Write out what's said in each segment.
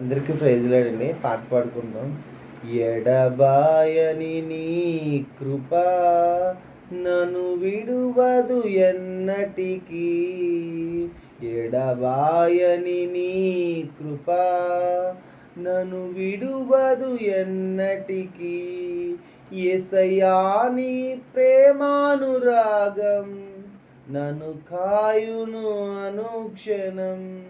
అందరికీ ప్రైజ్లాడండి. పాట పాడుకుందాం. ఎడబాయని నీ కృప నన్ను విడువదు ఎన్నటికీ. ఎడబాయని నీ కృప నన్ను విడువదు ఎన్నటికీ. యేసయ్యా నీ ప్రేమానురాగం నన్ను కాయును అనుక్షణం.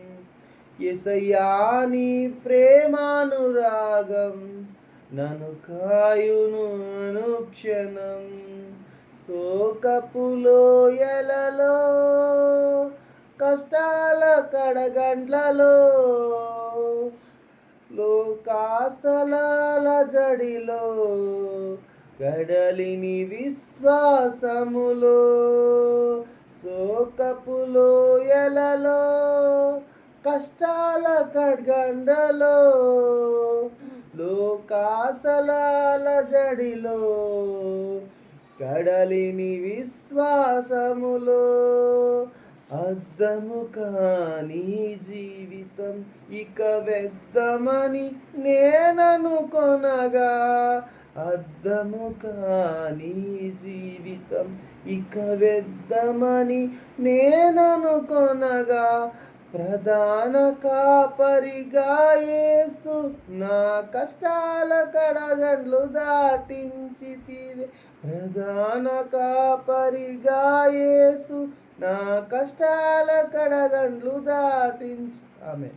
యేసయ్యా నీ ప్రేమానురాగం నన్ను కాయును అనుక్షణం. శోకపు లోయలలో కష్టాల కడగండ్లలో లోకాసలాల జడిలో గడలిని విశ్వాసములో. శోకపు లోయలలో కష్టాల కడ్గండలో లోకాసలాల జడిలో కడలిని విశ్వాసములో. అద్దము కాని జీవితం ఇక వ్యర్థమని నేననుకొనగా. అద్దము కాని జీవితం ఇక వ్యర్థమని నేననుకొనగా. ప్రధాన కాపరిగా యేసు నా కష్టాల కడగండ్లు దాటించితివే. ప్రధాన కాపరిగా యేసు నా కష్టాల కడగండ్లు దాటించి. ఆమె